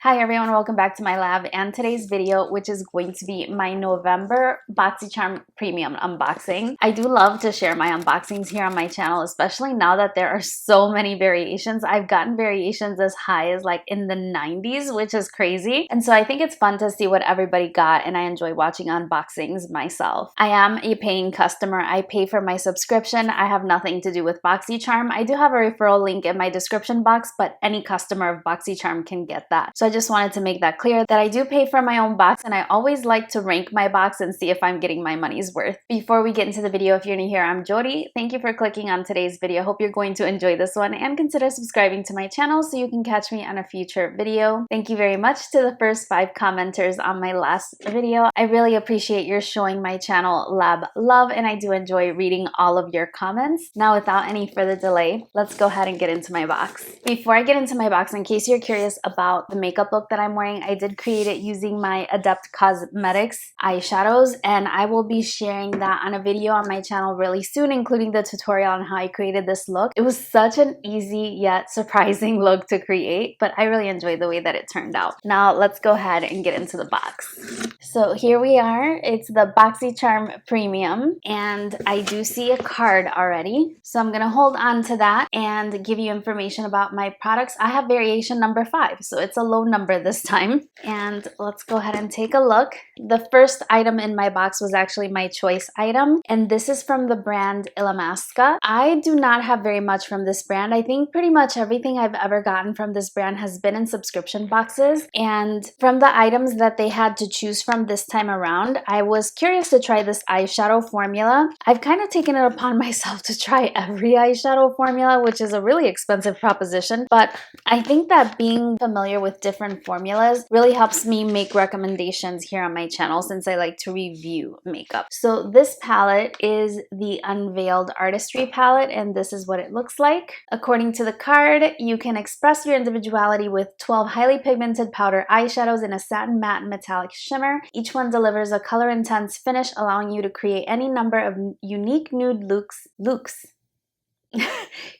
Hi everyone, welcome back to my lab and today's video, which is going to be my November Boxycharm Premium unboxing. I do love to share my unboxings here on my channel, especially now that there are so many variations. I've gotten variations as high as like in the 90s, which is crazy. And so I think it's fun to see what everybody got, and I enjoy watching unboxings myself. I am a paying customer. I pay for my subscription. I have nothing to do with Boxycharm. I do have a referral link in my description box, but any customer of Boxycharm can get that. So I just wanted to make that clear that I do pay for my own box, and I always like to rank my box and see if I'm getting my money's worth. Before we get into the video, if you're new here, I'm Yori. Thank you for clicking on today's video. Hope you're going to enjoy this one and consider subscribing to my channel so you can catch me on a future video. Thank you very much to the first 5 commenters on my last video. I really appreciate your showing my channel lab love, and I do enjoy reading all of your comments. Now, without any further delay, let's go ahead and get into my box. Before I get into my box, in case you're curious about the makeup look that I'm wearing, I did create it using my Adept Cosmetics eyeshadows, and I will be sharing that on a video on my channel really soon, including the tutorial on how I created this look. It was such an easy yet surprising look to create, but I really enjoyed the way that it turned out. Now let's go ahead and get into the box. So here we are. It's the Boxycharm Premium, and I do see a card already. So I'm gonna hold on to that and give you information about my products. I have variation number 5, so it's a low number this time. And let's go ahead and take a look. The first item in my box was actually my choice item, and this is from the brand Ilia. I do not have very much from this brand. I think pretty much everything I've ever gotten from this brand has been in subscription boxes, and from the items that they had to choose from this time around, I was curious to try this eyeshadow formula. I've kind of taken it upon myself to try every eyeshadow formula, which is a really expensive proposition, but I think that being familiar with different formulas really helps me make recommendations here on my channel, since I like to review makeup. So this palette is the Unveiled Artistry palette, and this is what it looks like. According to the card, you can express your individuality with 12 highly pigmented powder eyeshadows in a satin matte metallic shimmer. Each one delivers a color intense finish, allowing you to create any number of unique nude looks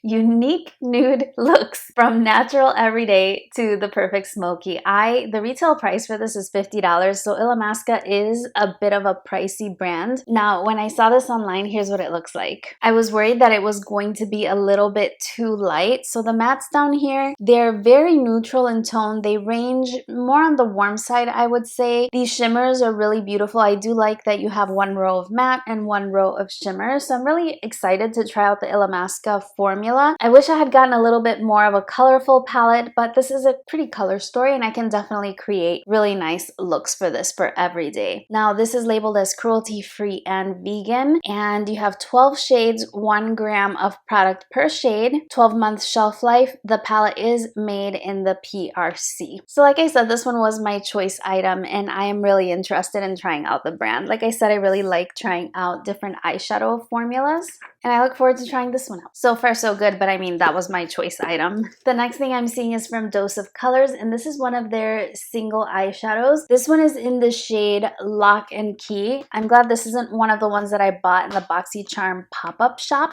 unique nude looks, from natural everyday to the perfect smoky eye. The retail price for this is $50, so Ilia is a bit of a pricey brand. Now, when I saw this online, here's what it looks like. I was worried that it was going to be a little bit too light. So the mattes down here, they're very neutral in tone. They range more on the warm side, I would say. These shimmers are really beautiful. I do like that you have one row of matte and one row of shimmer. So I'm really excited to try out the Ilia formula. I wish I had gotten a little bit more of a colorful palette, but this is a pretty color story, and I can definitely create really nice looks for this for every day. Now, this is labeled as cruelty-free and vegan, and you have 12 shades, 1 gram of product per shade, 12-month shelf life. The palette is made in the PRC. So like I said, this one was my choice item, and I am really interested in trying out the brand. Like I said, I really like trying out different eyeshadow formulas, and I look forward to trying this one out. So far, so good, but I mean, that was my choice item. The next thing I'm seeing is from Dose of Colors, and this is one of their single eyeshadows. This one is in the shade Lock and Key. I'm glad this isn't one of the ones that I bought in the Boxycharm pop-up shop.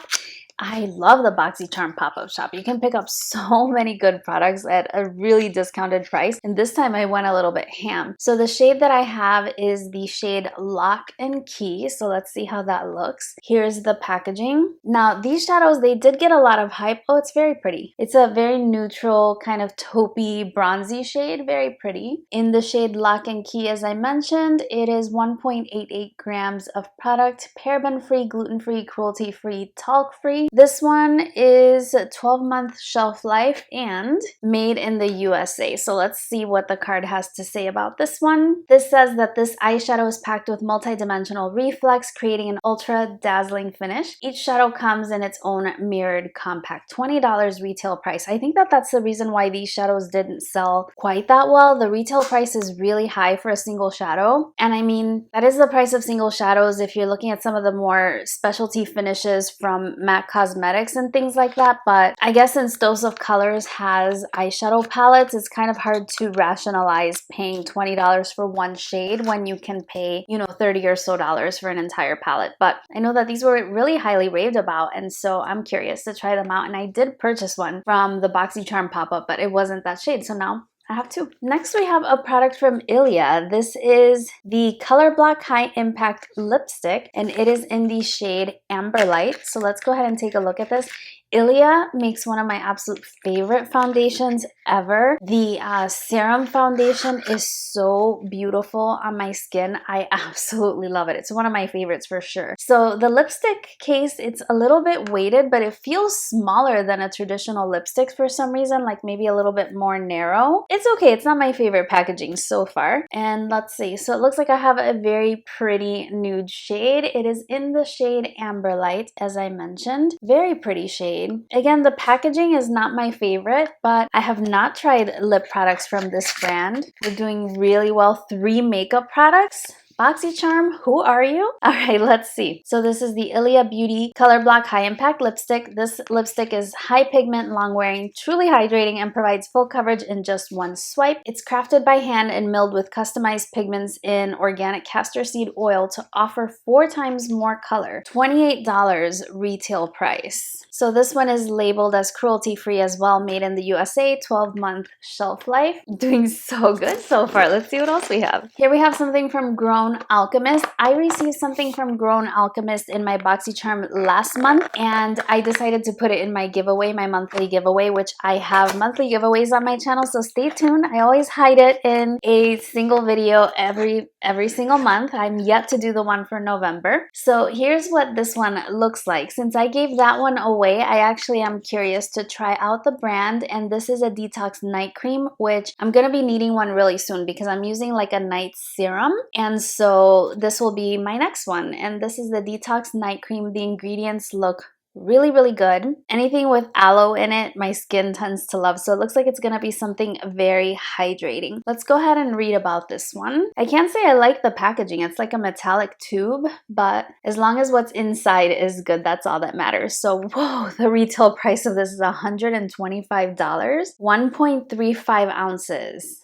I love the Boxycharm pop-up shop. You can pick up so many good products at a really discounted price, and this time I went a little bit ham. So the shade that I have is the shade Lock and Key, so let's see how that looks. Here's the packaging. Now, these shadows, they did get a lot of hype. Oh, it's very pretty. It's a very neutral, kind of taupey, bronzy shade, very pretty. In the shade Lock and Key, as I mentioned, it is 1.88 grams of product, paraben-free, gluten-free, cruelty-free, talc-free. This one is a 12-month shelf life and made in the USA. So let's see what the card has to say about this one. This says that this eyeshadow is packed with multi-dimensional reflex, creating an ultra dazzling finish. Each shadow comes in its own mirrored compact $20 retail price. I think that that's the reason why these shadows didn't sell quite that well. The retail price is really high for a single shadow. And I mean, that is the price of single shadows if you're looking at some of the more specialty finishes from MAC Cosmetics and things like that, but I guess since Dose of Colors has eyeshadow palettes, it's kind of hard to rationalize paying $20 for one shade when you can pay, you know, $30 or so for an entire palette. But I know that these were really highly raved about, and so I'm curious to try them out, and I did purchase one from the Boxycharm pop-up, but it wasn't that shade, so now I have two. Next, we have a product from Ilia. This is the Color Block High Impact Lipstick, and it is in the shade Amber Light. So let's go ahead and take a look at this. Ilia makes one of my absolute favorite foundations ever. The Serum foundation is so beautiful on my skin. I absolutely love it. It's one of my favorites for sure. So the lipstick case, it's a little bit weighted, but it feels smaller than a traditional lipstick for some reason, like maybe a little bit more narrow. It's okay. It's not my favorite packaging so far. And let's see. So it looks like I have a very pretty nude shade. It is in the shade Amber Light, as I mentioned. Very pretty shade. Again, the packaging is not my favorite, but I have not tried lip products from this brand. We're doing really well. 3 makeup products. Boxycharm, who are you? All right, let's see. So this is the Ilia Beauty Color Block High Impact Lipstick. This lipstick is high pigment, long wearing, truly hydrating, and provides full coverage in just one swipe. It's crafted by hand and milled with customized pigments in organic castor seed oil to offer 4 times more color. $28 retail price. So this one is labeled as cruelty-free as well, made in the USA, 12-month shelf life. Doing so good so far. Let's see what else we have. Here we have something from Grown Alchemist. I received something from Grown Alchemist in my Boxycharm last month, and I decided to put it in my giveaway, my monthly giveaway, which I have monthly giveaways on my channel, so stay tuned. I always hide it in a single video every single month. I'm yet to do the one for November. So here's what this one looks like. Since I gave that one away, I actually am curious to try out the brand, and this is a detox night cream, which I'm gonna be needing one really soon because I'm using like a night serum, and so this will be my next one. And this is the detox night cream. The ingredients look really, really good. Anything with aloe in it, my skin tends to love. So it looks like it's gonna be something very hydrating. Let's go ahead and read about this one. I can't say I like the packaging. It's like a metallic tube, but as long as what's inside is good, that's all that matters. So, whoa, the retail price of this is $125. 1.35 ounces.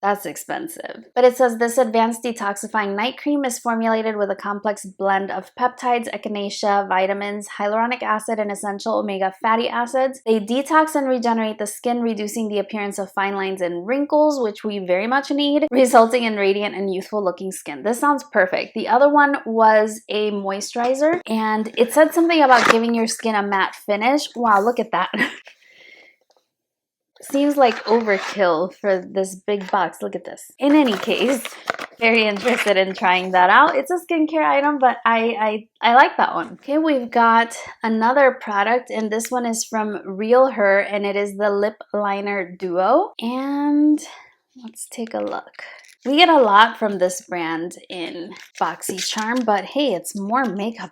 That's expensive. But it says this advanced detoxifying night cream is formulated with a complex blend of peptides, echinacea, vitamins, hyaluronic acid, and essential omega fatty acids. They detox and regenerate the skin, reducing the appearance of fine lines and wrinkles, which we very much need, resulting in radiant and youthful looking skin. This sounds perfect. The other one was a moisturizer, and it said something about giving your skin a matte finish. Wow, look at that. Seems like overkill for this big box. Look at this. In any case, very interested in trying that out. It's a skincare item, but I like that one. Okay, we've got another product, and this one is from Real Her, and it is the Lip Liner Duo. And let's take a look. We get a lot from this brand in Boxycharm, but hey, it's more makeup.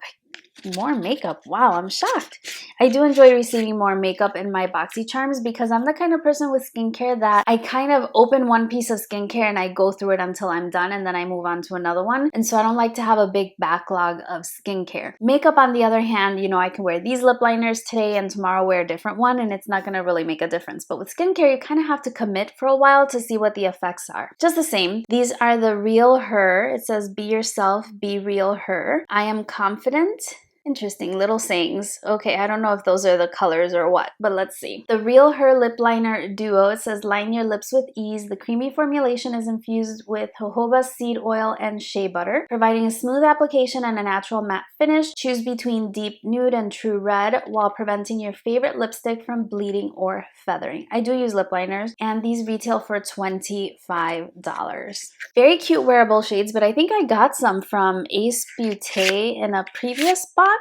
More makeup. Wow, I'm shocked. I do enjoy receiving more makeup in my Boxycharms because I'm the kind of person with skincare that I kind of open one piece of skincare and I go through it until I'm done, and then I move on to another one. And so I don't like to have a big backlog of skincare. Makeup, on the other hand, you know, I can wear these lip liners today and tomorrow wear a different one, and it's not going to really make a difference. But with skincare, you kind of have to commit for a while to see what the effects are. Just the same, these are the Real Her. It says, be yourself, be real her. I am confident. Interesting little sayings. Okay, I don't know if those are the colors or what, but let's see. The Real Her Lip Liner Duo. It says, line your lips with ease. The creamy formulation is infused with jojoba seed oil and shea butter, providing a smooth application and a natural matte finish. Choose between deep nude and true red while preventing your favorite lipstick from bleeding or feathering. I do use lip liners, and these retail for $25. Very cute wearable shades, but I think I got some from Ace Beauté in a previous box.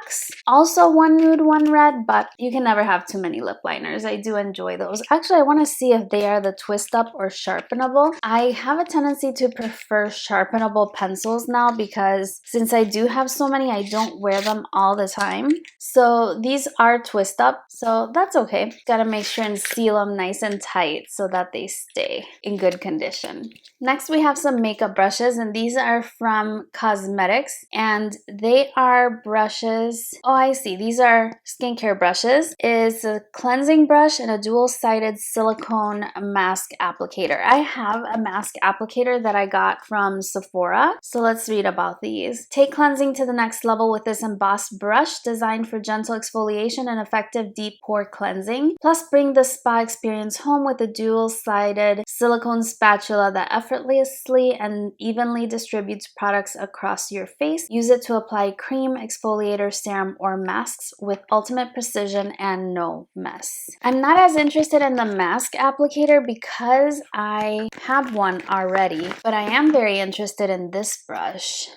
Also one nude, one red, but you can never have too many lip liners. I do enjoy those. Actually, I want to see if they are the twist up or sharpenable. I have a tendency to prefer sharpenable pencils now because since I do have so many, I don't wear them all the time. So these are twist up, so that's okay. Gotta make sure and seal them nice and tight so that they stay in good condition. Next, we have some makeup brushes, and these are from Cosmetics, and they are brushes brushes. Oh, I see. These are skincare brushes. It's a cleansing brush and a dual-sided silicone mask applicator. I have a mask applicator that I got from Sephora. So let's read about these. Take cleansing to the next level with this embossed brush designed for gentle exfoliation and effective deep pore cleansing. Plus, bring the spa experience home with a dual-sided silicone spatula that effortlessly and evenly distributes products across your face. Use it to apply cream, exfoliator, serum, or masks with ultimate precision and no mess. I'm not as interested in the mask applicator because I have one already, but I am very interested in this brush.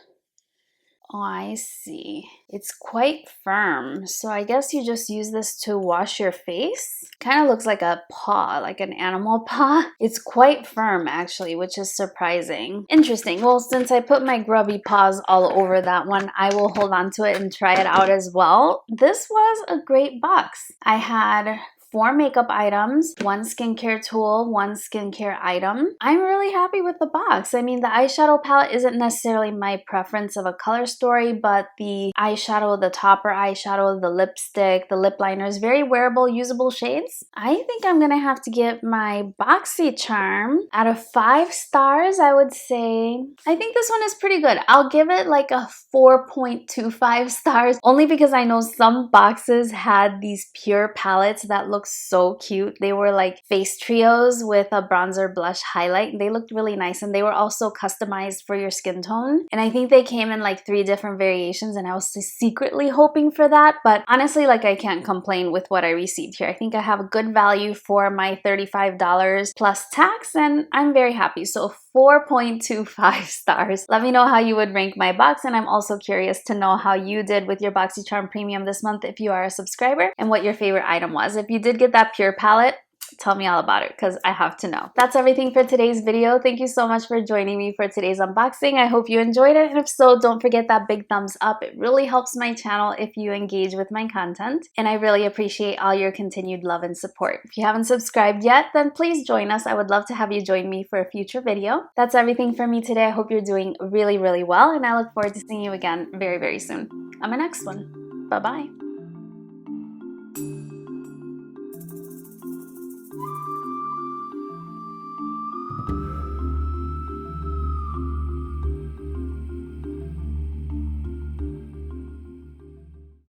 Oh, I see. It's quite firm. So I guess you just use this to wash your face. Kind of looks like a paw, like an animal paw. It's quite firm actually, which is surprising. Interesting. Well, since I put my grubby paws all over that one, I will hold on to it and try it out as well. This was a great box. I had 4 makeup items, 1 skincare tool, 1 skincare item. I'm really happy with the box. I mean, the eyeshadow palette isn't necessarily my preference of a color story, but the eyeshadow, the topper eyeshadow, the lipstick, the lip liners, very wearable, usable shades. I think I'm gonna have to give my Boxycharm out of 5 stars, I would say. I think this one is pretty good. I'll give it like a 4.25 stars, only because I know some boxes had these pure palettes that look so cute. They were like face trios with a bronzer blush highlight. They looked really nice, and they were also customized for your skin tone. And I think they came in like 3 different variations, and I was secretly hoping for that. But honestly, like, I can't complain with what I received here. I think I have a good value for my $35 plus tax, and I'm very happy. So 4.25 stars. Let me know how you would rank my box, and I'm also curious to know how you did with your Boxycharm Premium this month if you are a subscriber, and what your favorite item was. If you did get that pure palette, tell me all about it because I have to know. That's everything for today's video. Thank you so much for joining me for today's unboxing. I hope you enjoyed it, and if so, don't forget that big thumbs up. It really helps my channel if you engage with my content, and I really appreciate all your continued love and support. If you haven't subscribed yet, then please join us. I would love to have you join me for a future video. That's everything for me today. I hope you're doing really, really well, and I look forward to seeing you again very, very soon on my next one. Bye-bye.